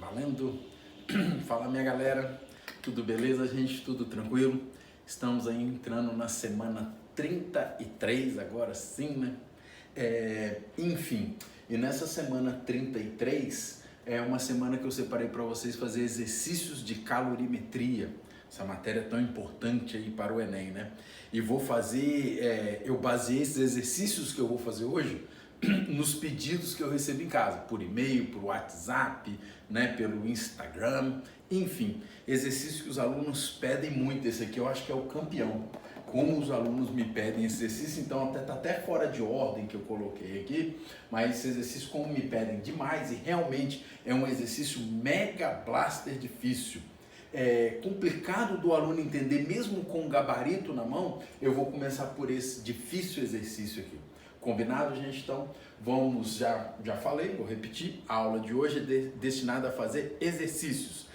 Valendo? Fala minha galera, tudo beleza gente? Tudo tranquilo? Estamos aí entrando na semana 33 agora sim, né? Enfim, e nessa semana 33 é uma semana que eu separei para vocês fazer exercícios de calorimetria. Essa matéria é tão importante aí para o Enem, né? E vou fazer, eu baseei esses exercícios que eu vou fazer hoje nos pedidos que eu recebo em casa, por e-mail, por WhatsApp, né, pelo Instagram, enfim, exercícios que os alunos pedem muito. Esse aqui eu acho que é o campeão. Como os alunos me pedem esse exercício, então tá até fora de ordem que eu coloquei aqui, mas esse exercício como me pedem demais e realmente é um exercício mega blaster difícil. É complicado do aluno entender mesmo com o gabarito na mão. Eu vou começar por esse difícil exercício aqui. Combinado, gente? Então, vamos, já falei, vou repetir, a aula de hoje é destinada a fazer exercícios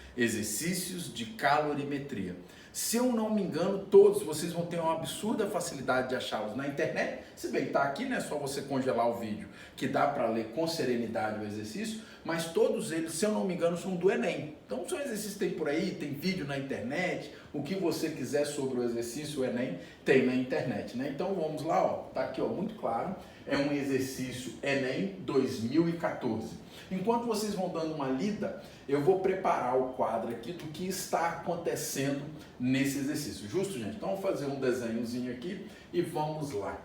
de calorimetria. Se eu não me engano, todos vocês vão ter uma absurda facilidade de achá-los na internet, se bem que tá aqui, né? É só você congelar o vídeo, que dá para ler com serenidade o exercício, mas todos eles, se eu não me engano, são do Enem. Então, são exercícios que tem por aí, tem vídeo na internet, o que você quiser sobre o exercício, o Enem tem na internet, né? Então, vamos lá, ó, tá aqui, ó, muito claro, é um exercício Enem 2014. Enquanto vocês vão dando uma lida, eu vou preparar o quadro aqui do que está acontecendo nesse exercício. Justo, gente? Então, vamos fazer um desenhozinho aqui e vamos lá.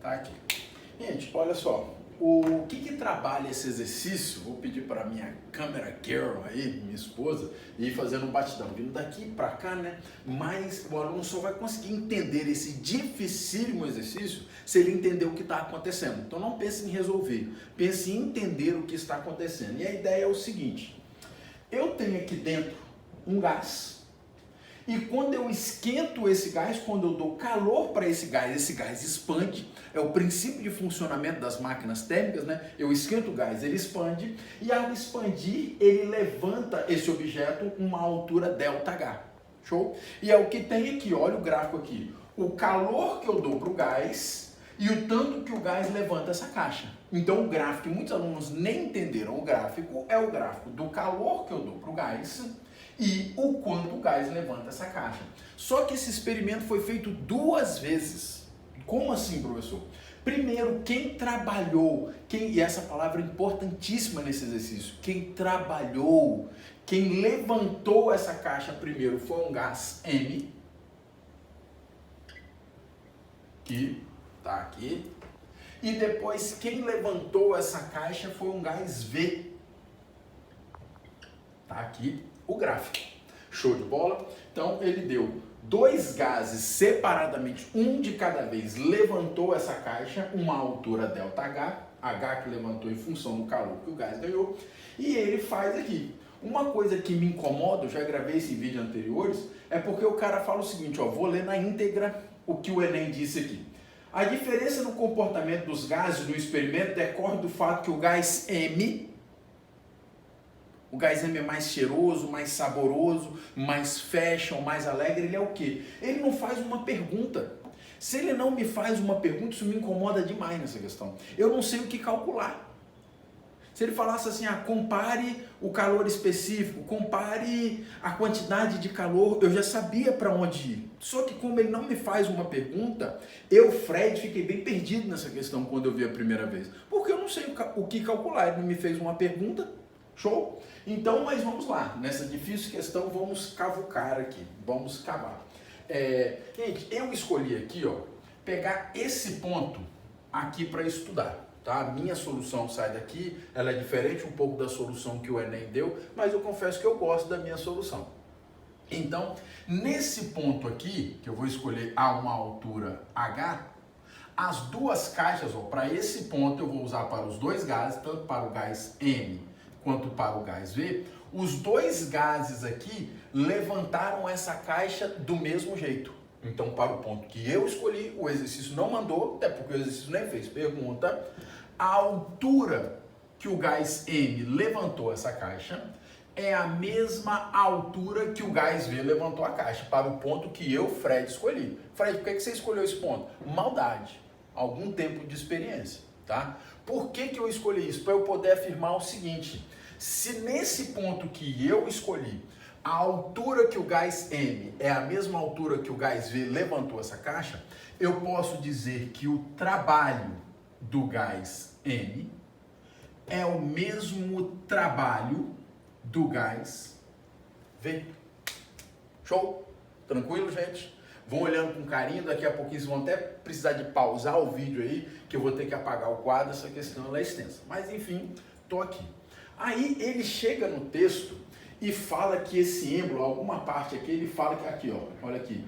Tá aqui. Gente, olha só. O que trabalha esse exercício? Vou pedir para minha câmera girl aí, minha esposa, ir fazendo um batidão, vindo daqui para cá, né? Mas o aluno só vai conseguir entender esse dificílimo exercício se ele entender o que está acontecendo. Então não pense em resolver, pense em entender o que está acontecendo. E a ideia é o seguinte: eu tenho aqui dentro um gás. E quando eu esquento esse gás, quando eu dou calor para esse gás expande. É o princípio de funcionamento das máquinas térmicas, né? Eu esquento o gás, ele expande, e ao expandir, ele levanta esse objeto uma altura ΔH. Show? E é o que tem aqui, olha o gráfico aqui. O calor que eu dou para o gás e o tanto que o gás levanta essa caixa. Então o gráfico, que muitos alunos nem entenderam o gráfico, é o gráfico do calor que eu dou para o gás e o quanto o gás levanta essa caixa. Só que esse experimento foi feito 2 vezes. Como assim, professor? Primeiro, quem trabalhou, e essa palavra é importantíssima nesse exercício, quem trabalhou, quem levantou essa caixa primeiro foi um gás M, que está aqui, e depois quem levantou essa caixa foi um gás V, tá aqui o gráfico. Show de bola? Então ele deu 2 gases separadamente, um de cada vez, levantou essa caixa, uma altura ΔH, H que levantou em função do calor que o gás ganhou, e ele faz aqui. Uma coisa que me incomoda, eu já gravei esse vídeo anteriores, é porque o cara fala o seguinte, ó, vou ler na íntegra o que o Enem disse aqui. A diferença no comportamento dos gases no experimento decorre do fato que o gás M é mais cheiroso, mais saboroso, mais fashion, mais alegre. Ele é o quê? Ele não faz uma pergunta. Se ele não me faz uma pergunta, isso me incomoda demais nessa questão. Eu não sei o que calcular. Se ele falasse assim, compare o calor específico, compare a quantidade de calor, eu já sabia para onde ir. Só que como ele não me faz uma pergunta, eu, Fred, fiquei bem perdido nessa questão quando eu vi a primeira vez. Porque eu não sei o que calcular. Ele não me fez uma pergunta. Show? Então, mas vamos lá, nessa difícil questão vamos cavucar aqui, vamos cavar. Gente, eu escolhi aqui, ó, pegar esse ponto aqui para estudar, tá? A minha solução sai daqui, ela é diferente um pouco da solução que o Enem deu, mas eu confesso que eu gosto da minha solução. Então, nesse ponto aqui, que eu vou escolher a uma altura H, as 2 caixas, ó, para esse ponto eu vou usar para os 2 gases, tanto para o gás M quanto para o gás V, os 2 gases aqui levantaram essa caixa do mesmo jeito. Então, para o ponto que eu escolhi, o exercício não mandou, até porque o exercício nem fez pergunta, a altura que o gás M levantou essa caixa é a mesma altura que o gás V levantou a caixa, para o ponto que eu, Fred, escolhi. Fred, por que você escolheu esse ponto? Maldade, algum tempo de experiência, tá? Por que eu escolhi isso? Para eu poder afirmar o seguinte, se nesse ponto que eu escolhi, a altura que o gás M é a mesma altura que o gás V levantou essa caixa, eu posso dizer que o trabalho do gás M é o mesmo trabalho do gás V. Show? Tranquilo, gente? Vão olhando com carinho, daqui a pouquinho vocês vão até precisar de pausar o vídeo aí, que eu vou ter que apagar o quadro, essa questão ela é extensa. Mas enfim, tô aqui. Aí ele chega no texto e fala que esse êmbolo, alguma parte aqui, ele fala que aqui, ó, olha aqui.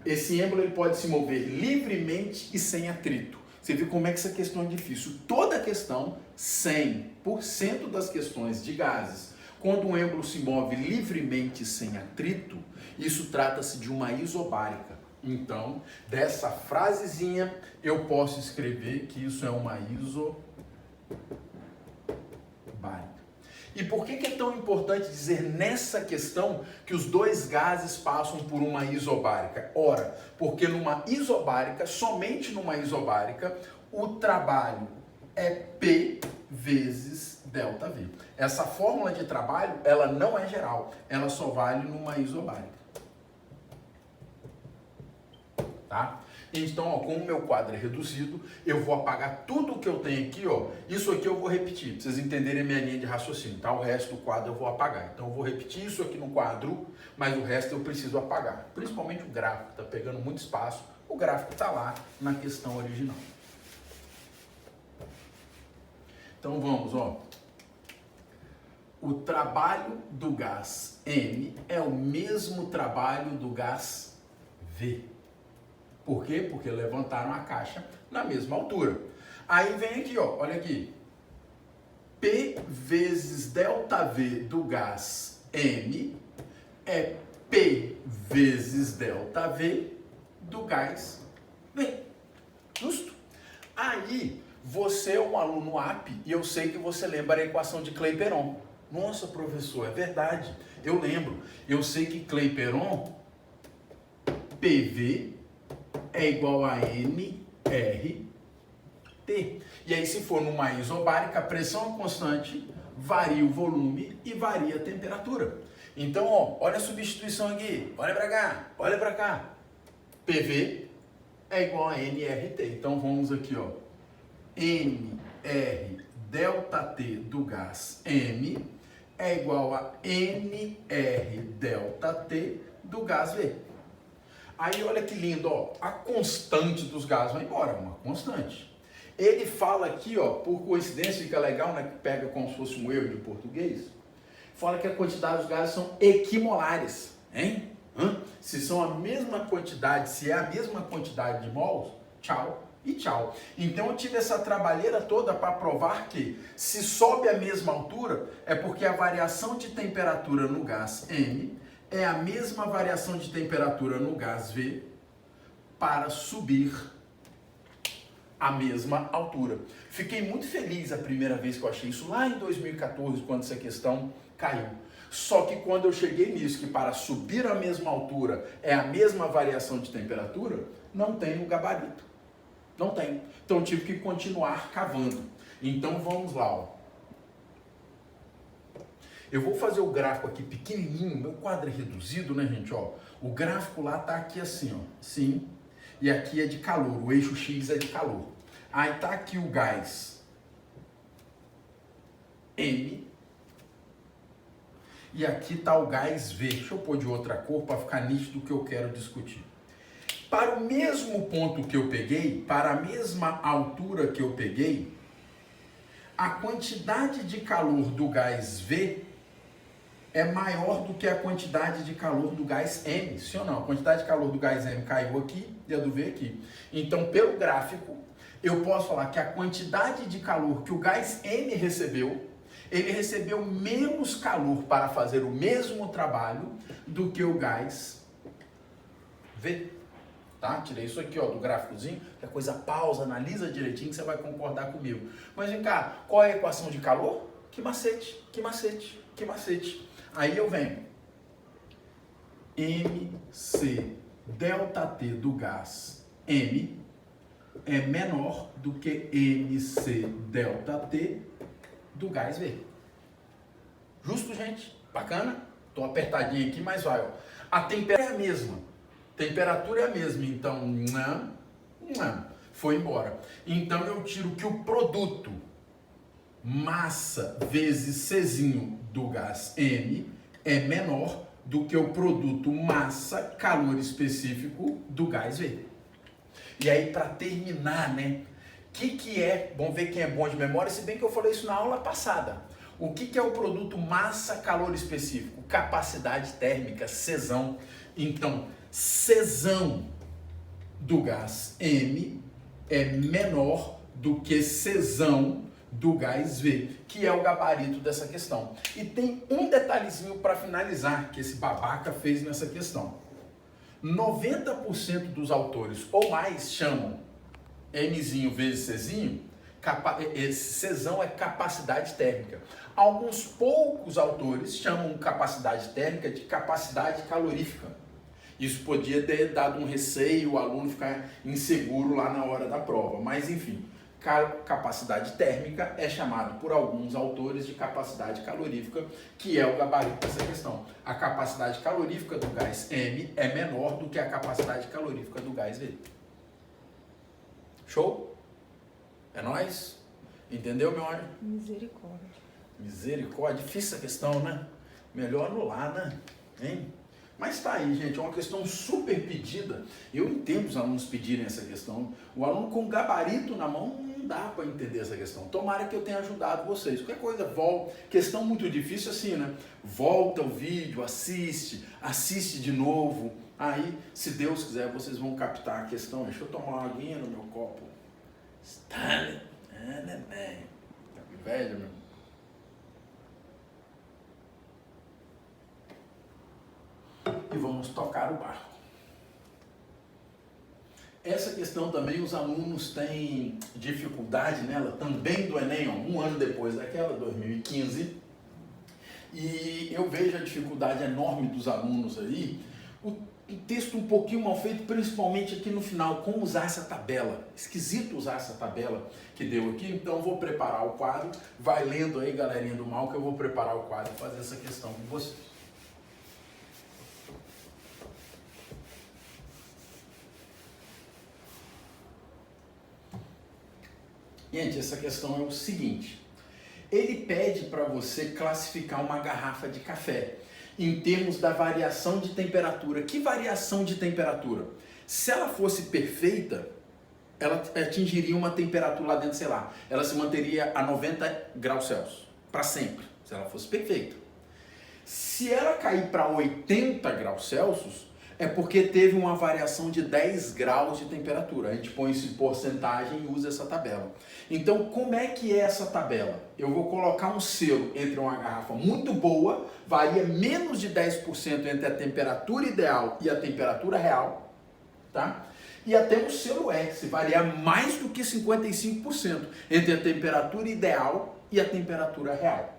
Esse êmbolo ele pode se mover livremente e sem atrito. Você viu como é que essa questão é difícil. Toda questão, 100% das questões de gases, quando um êmbolo se move livremente e sem atrito, isso trata-se de uma isobárica. Então, dessa frasezinha, eu posso escrever que isso é uma isobárica. E por que é tão importante dizer nessa questão que os dois gases passam por uma isobárica? Ora, porque numa isobárica, somente numa isobárica, o trabalho é P vezes ΔV. Essa fórmula de trabalho, ela não é geral, ela só vale numa isobárica. Tá? Então, ó, como o meu quadro é reduzido, eu vou apagar tudo o que eu tenho aqui, ó. Isso aqui eu vou repetir, para vocês entenderem a minha linha de raciocínio, tá? O resto do quadro eu vou apagar. Então, eu vou repetir isso aqui no quadro, mas o resto eu preciso apagar. Principalmente o gráfico, tá pegando muito espaço. O gráfico tá lá na questão original. Então, vamos, ó. O trabalho do gás M é o mesmo trabalho do gás V. Por quê? Porque levantaram a caixa na mesma altura. Aí vem aqui, ó, olha aqui. P vezes ΔV do gás M é P vezes ΔV do gás V. Justo? Aí, você é um aluno AP e eu sei que você lembra a equação de Clapeyron. Nossa, professor, é verdade. Eu lembro. Eu sei que Clapeyron, PV é igual a NRT. E aí, se for numa isobárica, a pressão é constante, varia o volume e varia a temperatura. Então, ó, olha a substituição aqui. Olha para cá, olha para cá. PV é igual a NRT. Então, vamos aqui, ó. NR ΔT do gás M é igual a NR ΔT do gás V. Aí olha que lindo, ó, a constante dos gases vai embora, uma constante. Ele fala aqui, ó, por coincidência, fica legal, né, que pega como se fosse um erro de português, fala que a quantidade dos gases são equimolares, hein? Se são a mesma quantidade, se é a mesma quantidade de mols, tchau e tchau. Então eu tive essa trabalheira toda para provar que se sobe a mesma altura, é porque a variação de temperatura no gás M é a mesma variação de temperatura no gás V para subir a mesma altura. Fiquei muito feliz a primeira vez que eu achei isso, lá em 2014, quando essa questão caiu. Só que quando eu cheguei nisso, que para subir a mesma altura é a mesma variação de temperatura, não tem no gabarito. Não tem. Então eu tive que continuar cavando. Então vamos lá, ó. Eu vou fazer o gráfico aqui pequenininho, meu quadro é reduzido, né, gente? Ó, o gráfico lá tá aqui assim, ó, sim, e aqui é de calor, o eixo X é de calor. Aí tá aqui o gás M e aqui tá o gás V. Deixa eu pôr de outra cor para ficar nítido o que eu quero discutir. Para o mesmo ponto que eu peguei, para a mesma altura que eu peguei, a quantidade de calor do gás V é maior do que a quantidade de calor do gás M, sim ou não? A quantidade de calor do gás M caiu aqui e a do V aqui. Então, pelo gráfico, eu posso falar que a quantidade de calor que o gás M recebeu, ele recebeu menos calor para fazer o mesmo trabalho do que o gás V. Tá? Tirei isso aqui, ó, do gráficozinho, que a coisa pausa, analisa direitinho que você vai concordar comigo. Mas vem cá, qual é a equação de calor? Que macete, que macete, que macete. Aí eu venho. MC delta T do gás M é menor do que MC delta T do gás V. Justo, gente? Bacana? Tô apertadinho aqui, mas vai, ó. A temperatura é a mesma. Temperatura é a mesma, então não, foi embora. Então eu tiro que o produto massa vezes Czinho do gás M é menor do que o produto massa calor específico do gás V. E aí, para terminar, né? O que é? Vamos ver quem é bom de memória, se bem que eu falei isso na aula passada. O que é o produto massa calor específico? Capacidade térmica, Czão. Então, Czão do gás M é menor do que Czão do gás V, que é o gabarito dessa questão. E tem um detalhezinho para finalizar que esse babaca fez nessa questão. 90% dos autores ou mais chamam Mzinho vezes Czinho, esse Czão é capacidade térmica. Alguns poucos autores chamam capacidade térmica de capacidade calorífica. Isso podia ter dado um receio, o aluno ficar inseguro lá na hora da prova, mas enfim, capacidade térmica é chamado por alguns autores de capacidade calorífica, que é o gabarito dessa questão. A capacidade calorífica do gás M é menor do que a capacidade calorífica do gás V. Show? É nóis? Entendeu, meu anjo? Misericórdia. Misericórdia, difícil essa questão, né? Melhor anular, né? Hein? Mas tá aí, gente, é uma questão super pedida. Eu entendo os alunos pedirem essa questão. O aluno com gabarito na mão não dá para entender essa questão. Tomara que eu tenha ajudado vocês. Qualquer coisa, volta. Questão muito difícil assim, né? Volta o vídeo, assiste de novo. Aí, se Deus quiser, vocês vão captar a questão. Deixa eu tomar uma aguinha no meu copo. Stanley. Tá com velho, meu. E vamos tocar o barco. Essa questão também os alunos têm dificuldade nela, também do Enem, ó, um ano depois daquela, 2015. E eu vejo a dificuldade enorme dos alunos aí. O texto um pouquinho mal feito, principalmente aqui no final, como usar essa tabela. Esquisito usar essa tabela que deu aqui, então eu vou preparar o quadro. Vai lendo aí, galerinha do mal, que eu vou preparar o quadro e fazer essa questão com vocês. Gente, essa questão é o seguinte, ele pede para você classificar uma garrafa de café em termos da variação de temperatura. Que variação de temperatura? Se ela fosse perfeita, ela atingiria uma temperatura lá dentro, sei lá, ela se manteria a 90 graus Celsius, para sempre, se ela fosse perfeita. Se ela cair para 80 graus Celsius, é porque teve uma variação de 10 graus de temperatura. A gente põe isso em porcentagem e usa essa tabela. Então, como é que é essa tabela? Eu vou colocar um selo entre uma garrafa muito boa, varia menos de 10% entre a temperatura ideal e a temperatura real, tá? E até um selo S, variar mais do que 55% entre a temperatura ideal e a temperatura real.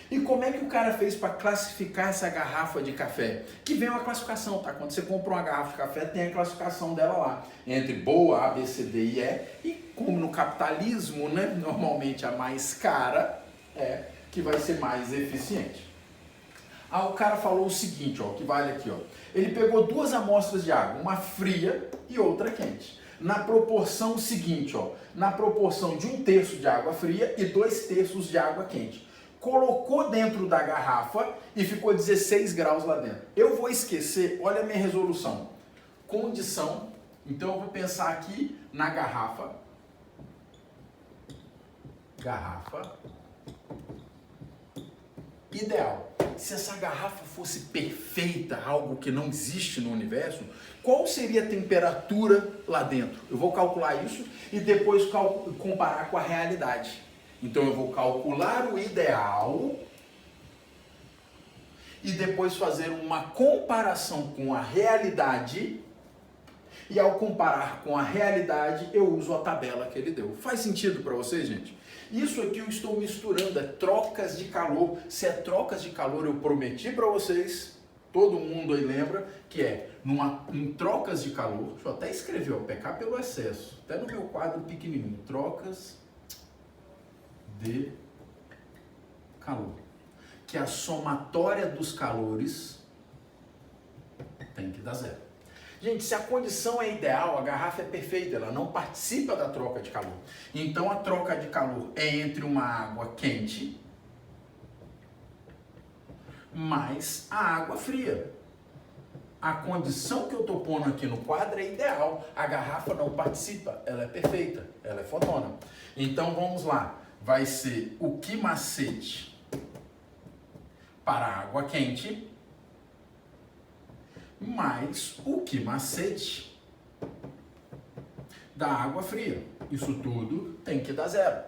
E como é que o cara fez para classificar essa garrafa de café? Que vem uma classificação, tá? Quando você compra uma garrafa de café, tem a classificação dela lá. Entre boa, A, B, C, D e E. E como no capitalismo, né? Normalmente a mais cara é que vai ser mais eficiente. Aí o cara falou o seguinte, ó, que vale aqui, ó. Ele pegou duas amostras de água, uma fria e outra quente. Na proporção seguinte, ó. Na proporção de 1/3 de água fria e 2/3 de água quente. Colocou dentro da garrafa e ficou 16 graus lá dentro. Eu vou esquecer, olha a minha resolução. Condição, então eu vou pensar aqui na garrafa. Garrafa ideal. Se essa garrafa fosse perfeita, algo que não existe no universo, qual seria a temperatura lá dentro? Eu vou calcular isso e depois comparar com a realidade. Então eu vou calcular o ideal e depois fazer uma comparação com a realidade. E ao comparar com a realidade, eu uso a tabela que ele deu. Faz sentido para vocês, gente? Isso aqui eu estou misturando, é trocas de calor. Se é trocas de calor, eu prometi para vocês, todo mundo aí lembra, que é em trocas de calor, deixa eu até escrever, ó, pecar pelo excesso, até no meu quadro pequenininho, trocas de calor, que a somatória dos calores tem que dar zero. Gente, se a condição é ideal, a garrafa é perfeita, ela não participa da troca de calor. Então a troca de calor é entre uma água quente mais a água fria. A condição que eu estou pondo aqui no quadro é ideal, a garrafa não participa, ela é perfeita, ela é fodona. Então vamos lá, vai ser o que macete para a água quente mais o que macete da água fria. Isso tudo tem que dar zero.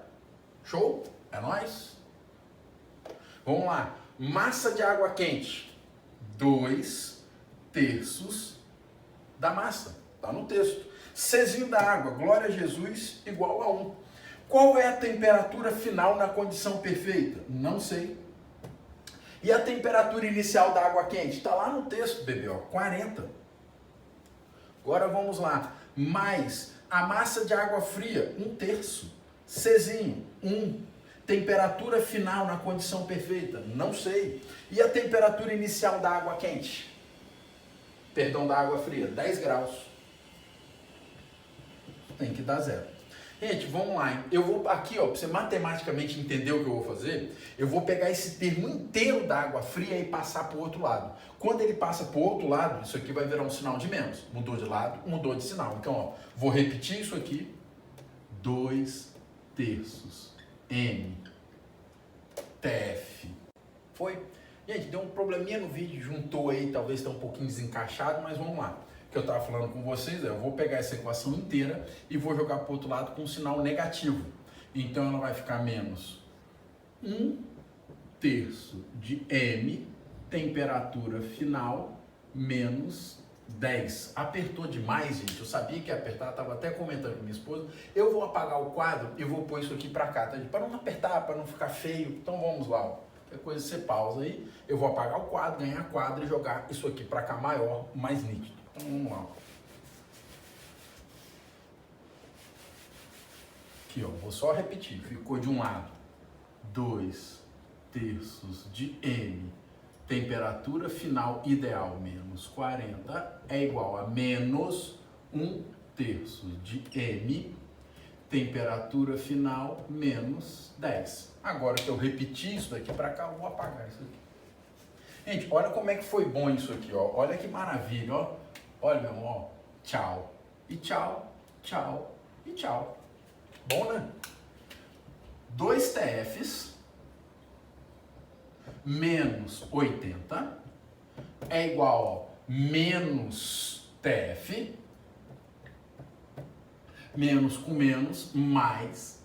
Show? É nóis? Vamos lá. Massa de água quente. 2/3 da massa. Tá no texto. Czinho da água. Glória a Jesus igual a 1. Qual é a temperatura final na condição perfeita? Não sei. E a temperatura inicial da água quente? Está lá no texto, bebê, ó, 40. Agora vamos lá. Mais a massa de água fria, 1/3. Czinho, 1. Temperatura final na condição perfeita? Não sei. E a temperatura inicial da água quente? Perdão, da água fria, 10 graus. Tem que dar zero. Gente, vamos lá, hein? Eu vou aqui, ó, para você matematicamente entender o que eu vou fazer, eu vou pegar esse termo inteiro da água fria e passar para o outro lado. Quando ele passa para o outro lado, isso aqui vai virar um sinal de menos. Mudou de lado, mudou de sinal. Então, ó, vou repetir isso aqui. 2/3 M TF. Foi? Gente, deu um probleminha no vídeo, juntou aí, talvez está um pouquinho desencaixado, mas vamos lá. Que eu estava falando com vocês, eu vou pegar essa equação inteira e vou jogar para o outro lado com um sinal negativo. Então ela vai ficar menos 1/3 de M, temperatura final, menos 10. Apertou demais, gente. Eu sabia que ia apertar, estava até comentando com minha esposa. Eu vou apagar o quadro e vou pôr isso aqui para cá, tá? Para não apertar, para não ficar feio. Então vamos lá, ó. Qualquer coisa você pausa aí. Eu vou apagar o quadro, ganhar quadro e jogar isso aqui para cá maior, mais nítido. Então vamos lá. Aqui, ó, vou só repetir. Ficou de um lado 2/3 de M, temperatura final ideal menos 40 é igual a menos 1/3 de M, temperatura final menos 10. Agora que eu repeti isso daqui para cá, eu vou apagar isso aqui. Gente, olha como é que foi bom isso aqui, ó. Olha que maravilha, ó. Olha, meu irmão, ó. Tchau. E tchau, tchau e tchau. Bom, né? 2 TFs menos 80 é igual a menos TF, menos com menos, mais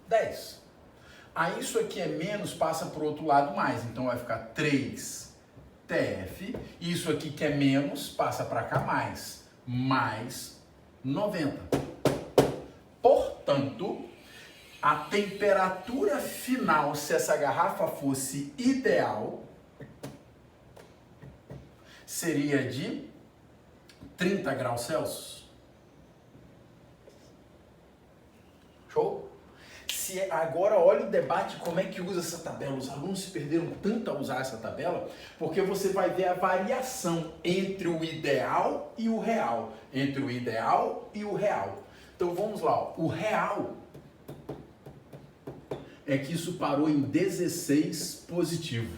10. Aí isso aqui é menos, passa para o outro lado mais, então vai ficar 3 TF, isso aqui que é menos, passa para cá mais 90. Portanto, a temperatura final, se essa garrafa fosse ideal, seria de 30 graus Celsius. Show? Agora olha o debate, como é que usa essa tabela. Os alunos se perderam tanto a usar essa tabela, porque você vai ver a variação entre o ideal e o real. Entre o ideal e o real. Então vamos lá, ó. O real é que isso parou em 16 positivo.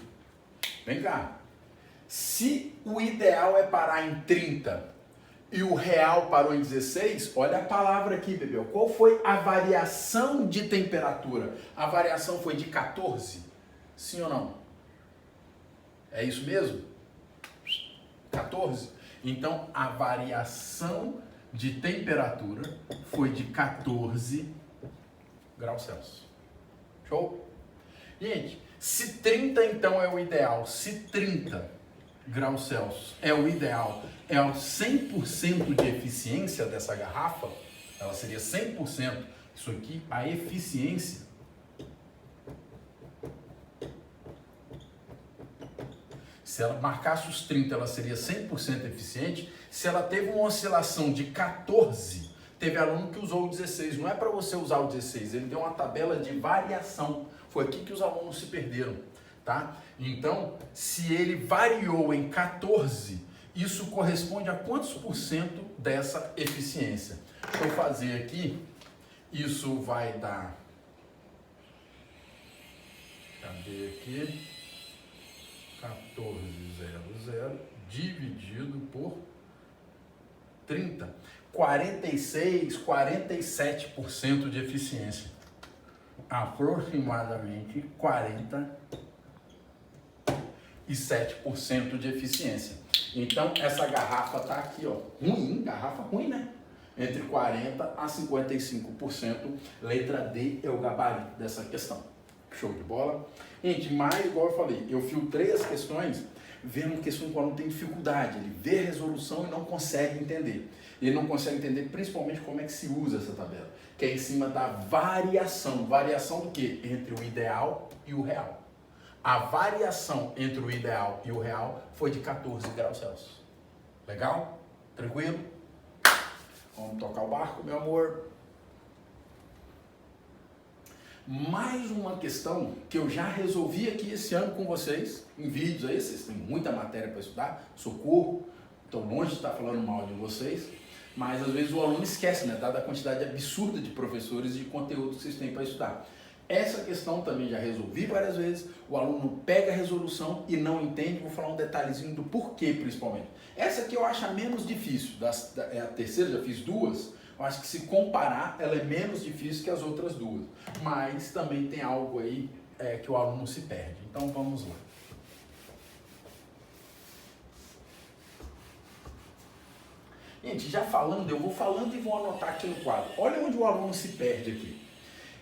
Vem cá. Se o ideal é parar em 30 e o real parou em 16, olha a palavra aqui, bebê. Qual foi a variação de temperatura? A variação foi de 14? Sim ou não? É isso mesmo? 14? Então, a variação de temperatura foi de 14 graus Celsius. Show? Gente, se 30 então é o ideal, se 30 graus Celsius é o ideal, é o 100% de eficiência dessa garrafa, ela seria 100%, isso aqui, a eficiência Se ela marcasse os 30, ela seria 100% eficiente. Se ela teve uma oscilação de 14, teve aluno que usou o 16. Não é para você usar o 16, ele deu uma tabela de variação. Foi aqui que os alunos se perderam, tá? Então, se ele variou em 14, isso corresponde a quantos por cento dessa eficiência? Deixa eu fazer aqui, isso vai dar... Cadê aqui? 1400 dividido por 30. 46, 47% de eficiência. Aproximadamente 47% de eficiência. Então, essa garrafa tá aqui, ó, ruim, garrafa ruim, né? Entre 40% a 55%. Letra D é o gabarito dessa questão. Show de bola? Gente, mas igual eu falei, eu filtrei as questões vendo questões que o aluno tem dificuldade. Ele vê a resolução e não consegue entender. Ele não consegue entender principalmente como é que se usa essa tabela, que é em cima da variação. Variação do quê? Entre o ideal e o real. A variação entre o ideal e o real foi de 14 graus Celsius. Legal? Tranquilo? Vamos tocar o barco, meu amor. Mais uma questão que eu já resolvi aqui esse ano com vocês, em vídeos aí, vocês têm muita matéria para estudar, socorro, estou longe de estar falando mal de vocês, mas às vezes o aluno esquece, né, dada a quantidade absurda de professores e de conteúdo que vocês têm para estudar. Essa questão também já resolvi várias vezes, o aluno pega a resolução e não entende, vou falar um detalhezinho do porquê principalmente. Essa aqui eu acho a menos difícil, é a terceira, já fiz duas. Eu acho que se comparar, ela é menos difícil que as outras duas. Mas também tem algo aí que o aluno se perde. Então vamos lá. Gente, já falando, eu vou falando e vou anotar aqui no quadro. Olha onde o aluno se perde aqui.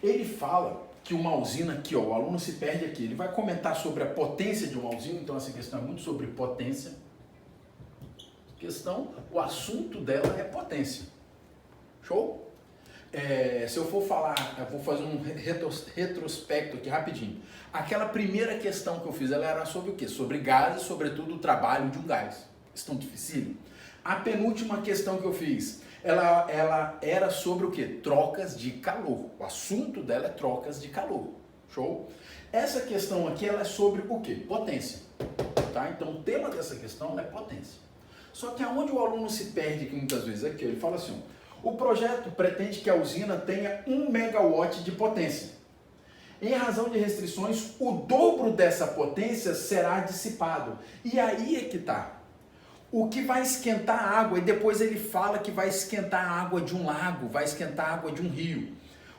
Ele fala que uma usina aqui, ó, o aluno se perde aqui. Ele vai comentar sobre a potência de uma usina, então essa questão é muito sobre potência. O assunto dela é potência. Show? Se eu for falar, eu vou fazer um retrospecto aqui rapidinho. Aquela primeira questão que eu fiz, ela era sobre o quê? Sobre gases, sobretudo o trabalho de um gás. Questão dificílima. A penúltima questão que eu fiz, ela era sobre o quê? Trocas de calor. O assunto dela é trocas de calor. Show? Essa questão aqui, ela é sobre o quê? Potência. Tá? Então, o tema dessa questão é potência. Só que aonde o aluno se perde aqui muitas vezes aqui, ele fala assim, ó, o projeto pretende que a usina tenha 1 megawatt de potência. Em razão de restrições, o dobro dessa potência será dissipado. E aí é que está. O que vai esquentar a água, e depois ele fala que vai esquentar a água de um lago, vai esquentar a água de um rio.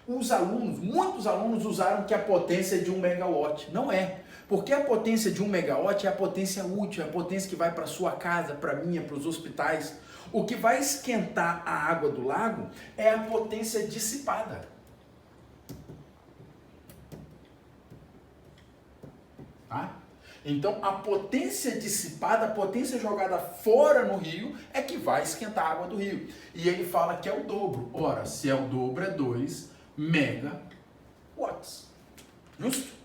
Muitos alunos usaram que a potência é de 1 megawatt. Não é. Porque a potência de 1 megawatt é a potência útil, é a potência que vai para a sua casa, para a minha, para os hospitais. O que vai esquentar a água do lago é a potência dissipada. Tá? Então, a potência dissipada, a potência jogada fora no rio, é que vai esquentar a água do rio. E ele fala que é o dobro. Ora, se é o dobro, é 2 megawatts. Justo?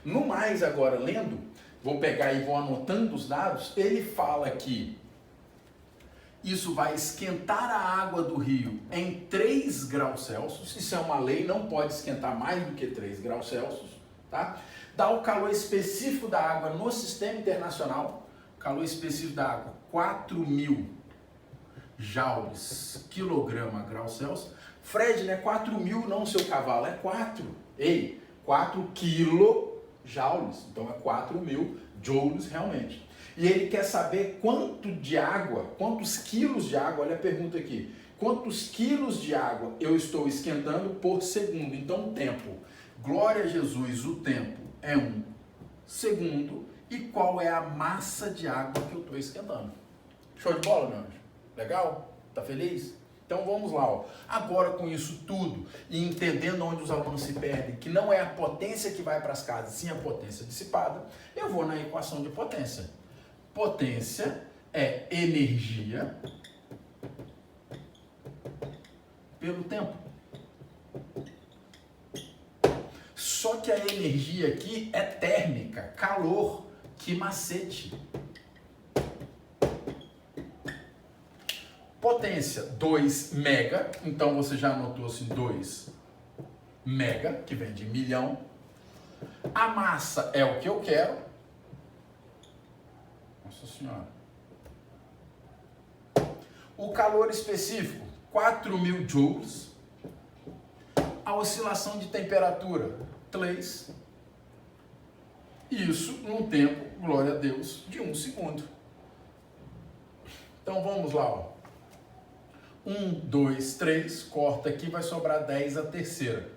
No mais, agora, lendo, vou pegar e vou anotando os dados, ele fala que isso vai esquentar a água do rio em 3 graus Celsius. Isso é uma lei, não pode esquentar mais do que 3 graus Celsius. Tá? Dá o calor específico da água no sistema internacional. Calor específico da água, 4.000 joules quilograma grau Celsius. Fred, não é 4.000 não, seu cavalo, é 4. 4 quilojoules. Então é 4.000 joules realmente. E ele quer saber quanto de água, quantos quilos de água, olha a pergunta aqui, quantos quilos de água eu estou esquentando por segundo. Então o tempo, glória a Jesus, o tempo é 1 segundo. E qual é a massa de água que eu estou esquentando? Show de bola, meu anjo? Legal? Tá feliz? Então vamos lá, ó. Agora com isso tudo e entendendo onde os alunos se perdem, que não é a potência que vai para as casas, sim a potência dissipada, eu vou na equação de potência. Potência é energia pelo tempo. Só que a energia aqui é térmica, calor, que macete. Potência, 2 mega. Então você já anotou assim, 2 mega, que vem de milhão. A massa é o que eu quero. Nossa Senhora. O calor específico, 4.000 joules. A oscilação de temperatura, 3. Isso num tempo, glória a Deus, de 1 segundo. Então vamos lá, ó. 1, 2, 3, corta aqui, vai sobrar 10 a terceira.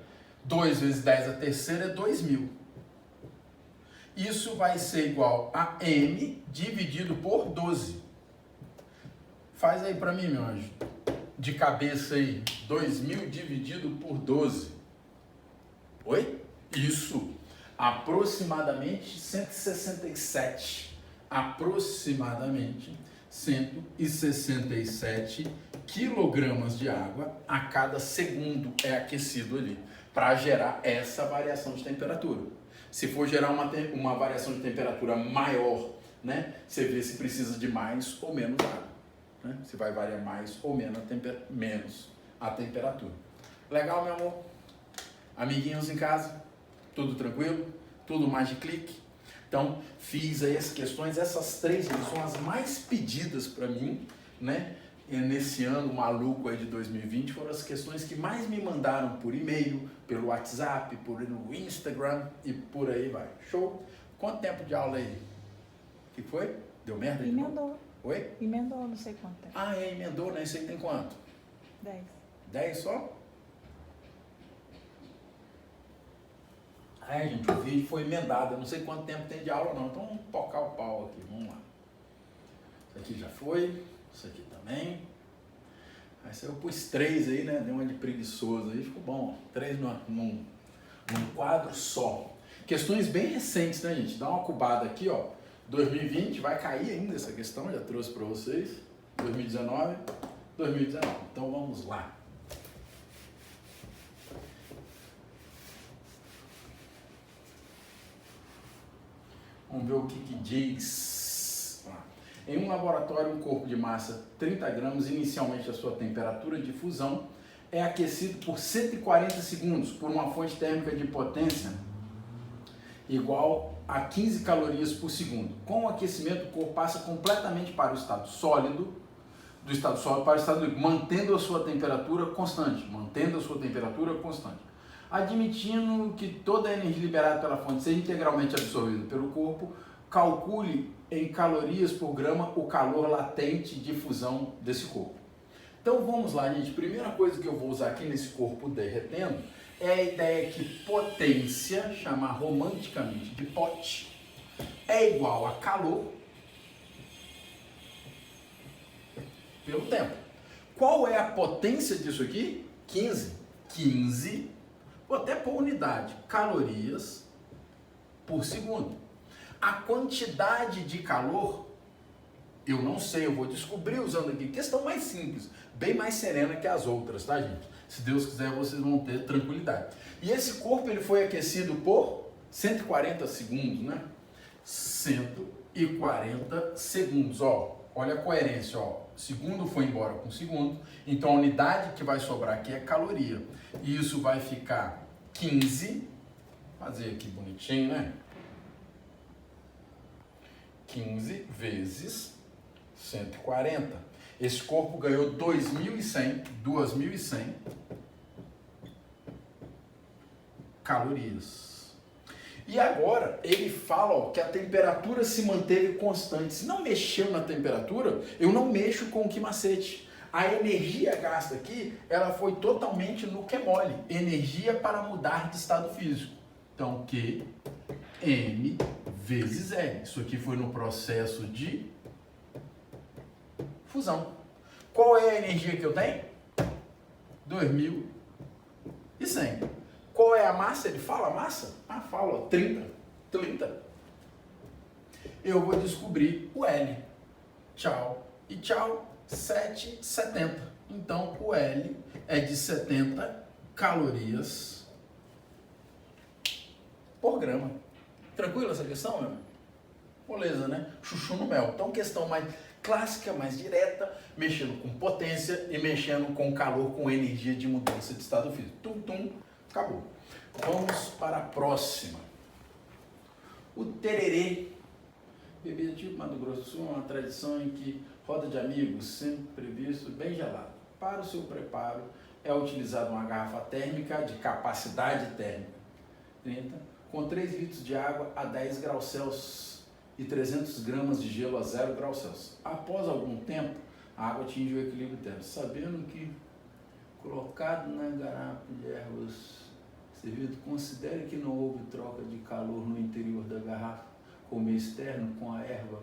2 vezes 10 a terceira é 2.000. Isso vai ser igual a M dividido por 12. Faz aí para mim, meu anjo. De cabeça aí. 2.000 dividido por 12. Oi? Isso. Aproximadamente 167. Aproximadamente 167 quilogramas de água a cada segundo é aquecido ali, para gerar essa variação de temperatura. Se for gerar uma variação de temperatura maior, né, você vê se precisa de mais ou menos água, né? Se vai variar mais ou menos a temperatura. Legal, meu amor? Amiguinhos em casa? Tudo tranquilo? Tudo mais de clique? Então, fiz aí as questões, essas 3 são as mais pedidas para mim, né? E nesse ano maluco aí de 2020, foram as questões que mais me mandaram por e-mail, pelo WhatsApp, no Instagram e por aí vai. Show? Quanto tempo de aula aí? O que foi? Deu merda? Emendou. Oi? Emendou, não sei quanto tempo. Ah, emendou, né? Isso aí tem quanto? 10. 10 só? Ai, gente, o vídeo foi emendado. Eu não sei quanto tempo tem de aula, não. Então, vamos tocar o pau aqui. Vamos lá. Isso aqui já foi. Isso aqui também. Aí eu pus 3 aí, né? Deu uma de preguiçoso aí. Ficou bom. 3 num quadro só. Questões bem recentes, né, gente? Dá uma cubada aqui, ó. 2020, vai cair ainda essa questão. Já trouxe para vocês. 2019. Então, vamos lá. Vamos ver o que diz. Em um laboratório, um corpo de massa 30 gramas, inicialmente a sua temperatura de fusão é aquecido por 140 segundos por uma fonte térmica de potência igual a 15 calorias por segundo. Com o aquecimento, o corpo passa completamente para o estado sólido, do estado sólido para o estado líquido, mantendo a sua temperatura constante, Admitindo que toda a energia liberada pela fonte seja integralmente absorvida pelo corpo, calcule em calorias por grama o calor latente de fusão desse corpo. Então vamos lá, gente. Primeira coisa que eu vou usar aqui nesse corpo derretendo é a ideia que potência, chamar romanticamente de pot, é igual a calor pelo tempo. Qual é a potência disso aqui? 15. Vou até pôr unidade, calorias por segundo. A quantidade de calor, eu não sei, eu vou descobrir usando aqui. Questão mais simples, bem mais serena que as outras, tá, gente? Se Deus quiser, vocês vão ter tranquilidade. E esse corpo, ele foi aquecido por 140 segundos, né? 140 segundos, ó. Olha a coerência, ó. Segundo foi embora com segundo, então a unidade que vai sobrar aqui é caloria. E isso vai ficar 15, fazer aqui bonitinho, né? 15 vezes 140. Esse corpo ganhou 2.100 calorias. E agora ele fala, ó, que a temperatura se manteve constante. Se não mexeu na temperatura, eu não mexo com o que macete. A energia gasta aqui, ela foi totalmente no que mole. Energia para mudar de estado físico. Então, Q, M vezes R. Isso aqui foi no processo de fusão. Qual é a energia que eu tenho? 2.100. Qual é a massa? Ele fala a massa? Ah, fala, 30. Eu vou descobrir o L. Tchau e tchau, 7,70. Então, o L é de 70 calorias por grama. Tranquilo essa questão, meu? Beleza, né? Chuchu no mel. Então, clássica, mais direta, mexendo com potência e mexendo com calor, com energia de mudança de estado físico. Tum, tum, acabou. Vamos para a próxima. O tererê. Bebida tipo Mato Grosso do Sul, uma tradição em que roda de amigos, sempre previsto, bem gelado. Para o seu preparo, é utilizada uma garrafa térmica de capacidade térmica 30, com 3 litros de água a 10 graus Celsius e 300 gramas de gelo a 0 graus Celsius. Após algum tempo, a água atinge o equilíbrio térmico, sabendo que, colocado na garrafa de ervas servido, considere que não houve troca de calor no interior da garrafa, com o meio externo, com a erva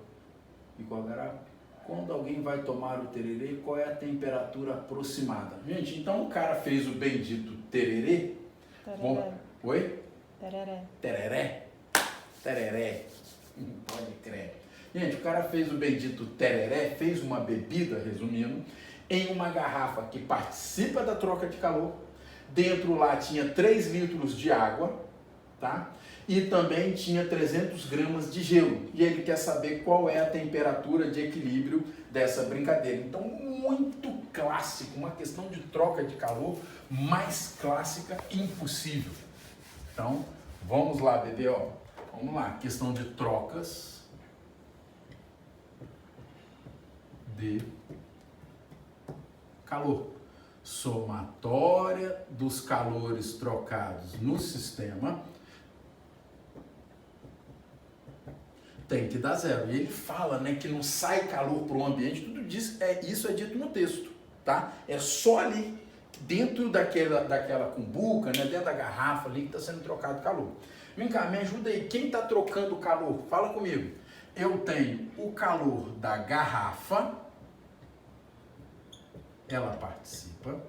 e com a garrafa. Quando alguém vai tomar o tererê, qual é a temperatura aproximada? Gente, então o cara fez o bendito tererê. Tereré. Bom, oi? Tereré. Tereré? Tereré. Pode crer. Gente, o cara fez o bendito tereré, fez uma bebida, resumindo, em uma garrafa que participa da troca de calor. Dentro lá tinha 3 litros de água, tá? E também tinha 300 gramas de gelo. E ele quer saber qual é a temperatura de equilíbrio dessa brincadeira. Então, muito clássico, uma questão de troca de calor mais clássica impossível. Então, vamos lá, bebê, ó. Vamos lá, questão de trocas de calor. Somatória dos calores trocados no sistema tem que dar zero. E ele fala, né, que não sai calor para o ambiente, tudo isso é dito no texto, tá? É só ali, dentro daquela cumbuca, né, dentro da garrafa ali que está sendo trocado calor. Vem cá, me ajuda aí, quem está trocando calor? Fala comigo. Eu tenho o calor da garrafa, ela participa.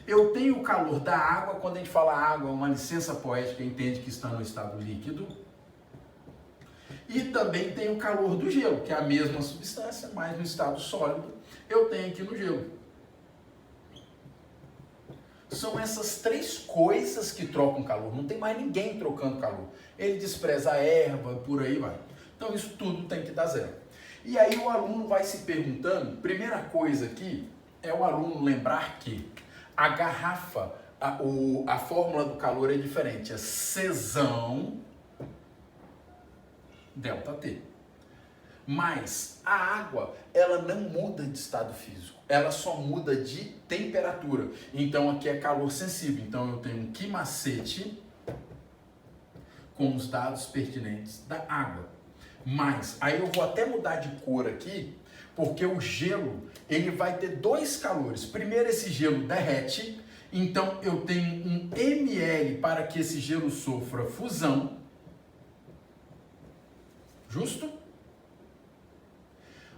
Eu tenho o calor da água, quando a gente fala água, uma licença poética, entende que está no estado líquido. E também tem o calor do gelo, que é a mesma substância, mas no estado sólido, eu tenho aqui no gelo. São essas 3 coisas que trocam calor, não tem mais ninguém trocando calor. Ele despreza a erva, por aí vai. Então isso tudo tem que dar zero. E aí o aluno vai se perguntando, primeira coisa aqui, é o aluno lembrar que a garrafa, a fórmula do calor é diferente, é Czão ΔT. Mas a água, ela não muda de estado físico, ela só muda de temperatura. Então aqui é calor sensível, então eu tenho um quimacete com os dados pertinentes da água. Mas aí eu vou até mudar de cor aqui, porque o gelo, ele vai ter 2 calores. Primeiro esse gelo derrete, então eu tenho um ml para que esse gelo sofra fusão. Justo?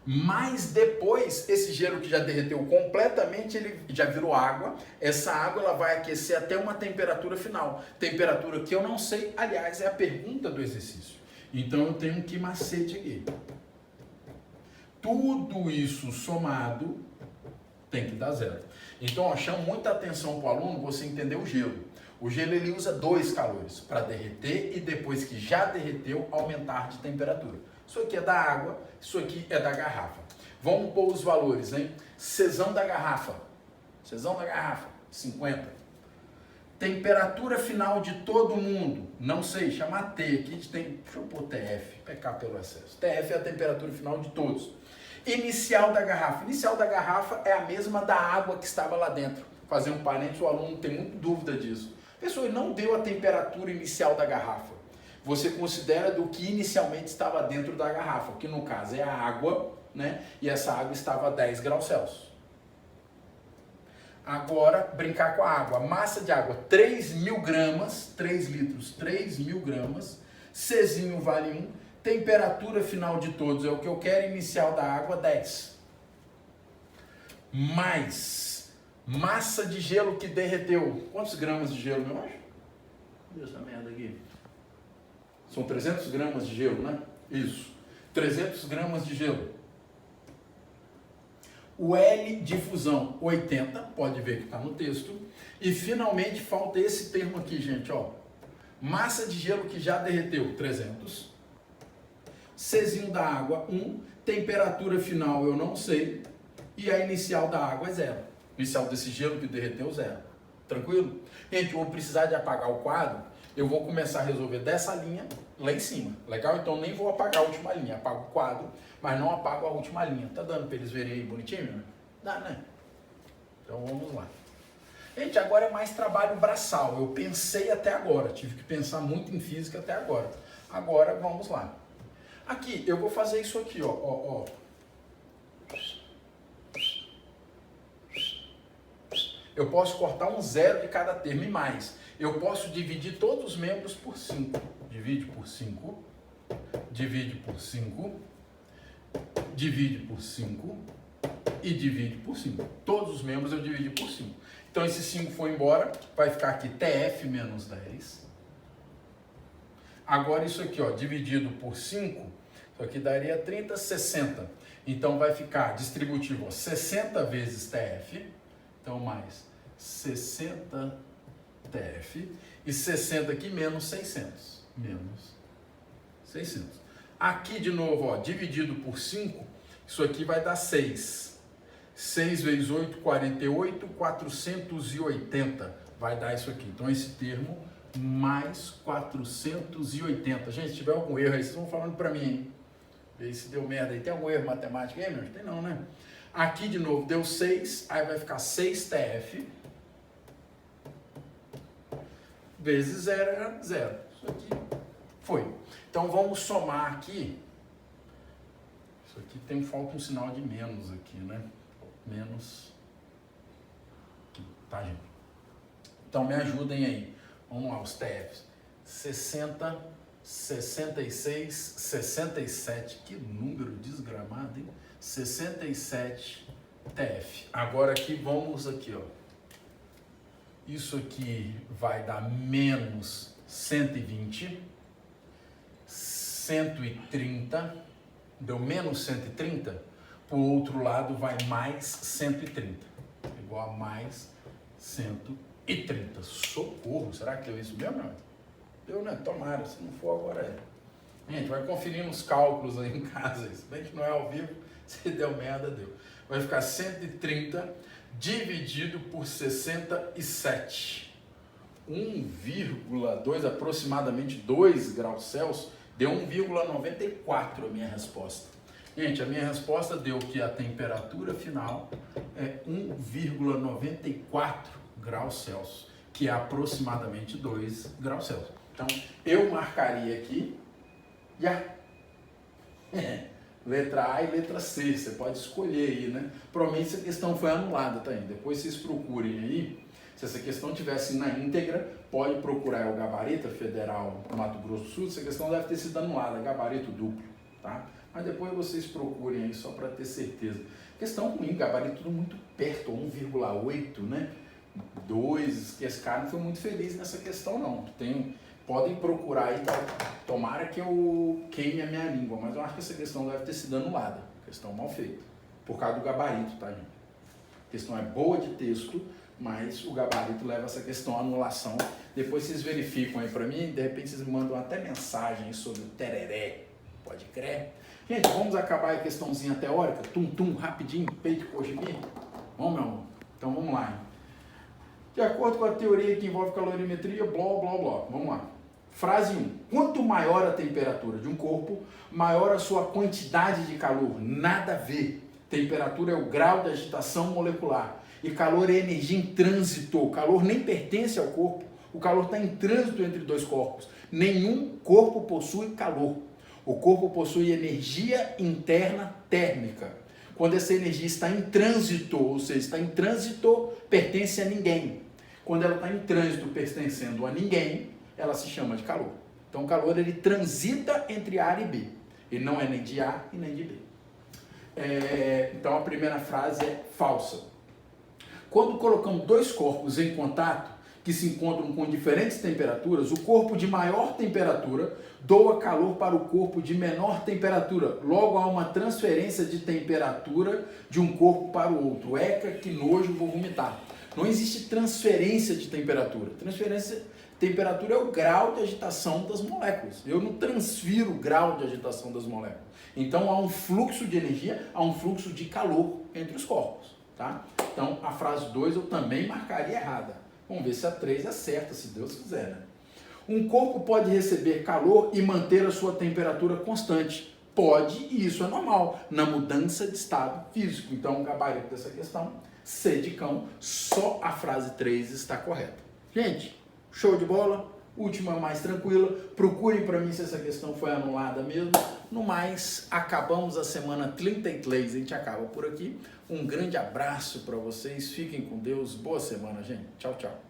Mas depois, esse gelo que já derreteu completamente, ele já virou água. Essa água ela vai aquecer até uma temperatura final. Temperatura que eu não sei, aliás, é a pergunta do exercício. Então eu tenho que macete aqui. Tudo isso somado tem que dar zero. Então, ó, chama muita atenção para o aluno você entender o gelo. O gelo ele usa 2 calores para derreter e depois que já derreteu, aumentar de temperatura. Isso aqui é da água, isso aqui é da garrafa. Vamos pôr os valores, hein? Czão da garrafa. Czão da garrafa, 50. Temperatura final de todo mundo. Não sei, chama T aqui. Deixa eu pôr TF, pecar pelo excesso. TF é a temperatura final de todos. Inicial da garrafa. Inicial da garrafa é a mesma da água que estava lá dentro. Fazer um parênteses, o aluno tem muita dúvida disso. Pessoal, ele não deu a temperatura inicial da garrafa. Você considera do que inicialmente estava dentro da garrafa, que no caso é a água, né? E essa água estava a 10 graus Celsius. Agora, brincar com a água. Massa de água, 3.000 gramas, 3 litros, 3.000 gramas. Czinho vale 1. Temperatura final de todos é o que eu quero. Inicial da água, 10. Mais massa de gelo que derreteu. Quantos gramas de gelo, meu anjo? Cadê essa merda aqui? São 300 gramas de gelo, né? Isso. 300 gramas de gelo. O L de fusão, 80. Pode ver que está no texto. E finalmente falta esse termo aqui, gente, ó. Massa de gelo que já derreteu, 300. Czinho da água, 1. temperatura final eu não sei e a inicial da água é zero. Inicial desse gelo que derreteu, zero. Tranquilo? Gente, eu vou precisar de apagar o quadro, eu vou começar a resolver dessa linha lá em cima. Legal? Então nem vou apagar a última linha, apago o quadro, mas não apago a última linha. Tá dando para eles verem aí bonitinho? Né? Dá, né? Então vamos lá. Gente, agora é mais trabalho braçal. Eu pensei até agora, tive que pensar muito em física até agora. Agora vamos lá. Aqui, eu vou fazer isso aqui, ó. Eu posso cortar um zero de cada termo e mais. Eu posso dividir todos os membros por 5. Divide por 5. Divide por 5. Divide por 5. E divide por 5. Todos os membros eu dividi por 5. Então esse 5 foi embora. Vai ficar aqui TF menos 10. Agora isso aqui, ó, dividido por 5. Isso aqui daria 30, 60. Então vai ficar distributivo, ó, 60 vezes TF. Então mais 60 TF e 60 aqui menos 600. Menos 600. Aqui de novo, ó, dividido por 5, isso aqui vai dar 6. 6 vezes 8, 48, 480. Vai dar isso aqui. Então esse termo mais 480. Gente, se tiver algum erro aí, vocês vão falando para mim, hein? Vê se deu merda aí. Tem algum erro matemático aí, meu? Tem não, né? Aqui de novo deu 6, aí vai ficar 6 TF vezes 0 era 0. Isso aqui foi. Então vamos somar aqui. Isso aqui falta um sinal de menos aqui, né? Menos. Tá, gente? Então me ajudem aí. Vamos lá, os TFs. 60, 66, 67. Que número desgramado, hein? 67 TF. Agora aqui, vamos aqui, ó. Isso aqui vai dar menos 120. 130. Deu menos 130. Para o outro lado vai mais 130. Igual a mais 130. Socorro. Será que deu isso mesmo? Não? Deu, né? Tomara. Se não for, agora é. Gente, vai conferindo os cálculos aí em casa. Se bem que não é ao vivo. Se deu merda, deu. Vai ficar 130 dividido por 67. 1,2, aproximadamente 2 graus Celsius. Deu 1,94 a minha resposta. Gente, a minha resposta deu que a temperatura final é 1,94 graus Celsius, que é aproximadamente 2 graus Celsius. Então, eu marcaria aqui, letra A e letra C, você pode escolher aí, né? Provavelmente essa questão foi anulada, tá aí. Depois vocês procurem aí, se essa questão tivesse na íntegra, pode procurar o Gabarito Federal Mato Grosso do Sul, essa questão deve ter sido anulada, gabarito duplo, tá? Mas depois vocês procurem aí só para ter certeza. Questão ruim, gabarito tudo muito perto, 1,8, né? 2, que esse cara não foi muito feliz nessa questão não. Podem procurar aí, tomara que eu queime a minha língua, mas eu acho que essa questão deve ter sido anulada, questão mal feita, por causa do gabarito, tá, gente? A questão é boa de texto, mas o gabarito leva essa questão à anulação. Depois vocês verificam aí pra mim, de repente vocês me mandam até mensagem sobre o tereré, pode crer? Gente, vamos acabar a questãozinha teórica, rapidinho, peito, coxa aqui? Vamos, meu amor? Então vamos lá, hein? De acordo com a teoria que envolve calorimetria, blá, blá, blá. Vamos lá. Frase 1. Quanto maior a temperatura de um corpo, maior a sua quantidade de calor. Nada a ver. Temperatura é o grau de agitação molecular. E calor é energia em trânsito. O calor nem pertence ao corpo. O calor está em trânsito entre dois corpos. Nenhum corpo possui calor. O corpo possui energia interna térmica. Quando essa energia está em trânsito, ou seja, está em trânsito, pertence a ninguém. Quando ela está em trânsito pertencendo a ninguém, ela se chama de calor. Então o calor ele transita entre A e B. Ele não é nem de A e nem de B. Então a primeira frase é falsa. Quando colocamos dois corpos em contato, que se encontram com diferentes temperaturas, o corpo de maior temperatura doa calor para o corpo de menor temperatura. Logo há uma transferência de temperatura de um corpo para o outro. Eca, que nojo, vou vomitar. Não existe transferência de temperatura. Temperatura é o grau de agitação das moléculas. Eu não transfiro o grau de agitação das moléculas. Então há um fluxo de energia, há um fluxo de calor entre os corpos, tá? Então a frase 2 eu também marcaria errada. Vamos ver se a 3 é certa, se Deus quiser, né? Um corpo pode receber calor e manter a sua temperatura constante. Pode, e isso é normal, na mudança de estado físico. Então o gabarito dessa questão, C de cão, só a frase 3 está correta. Gente, show de bola? Última mais tranquila. Procurem para mim se essa questão foi anulada mesmo. No mais, acabamos a semana 33. A gente acaba por aqui. Um grande abraço para vocês. Fiquem com Deus. Boa semana, gente. Tchau, tchau.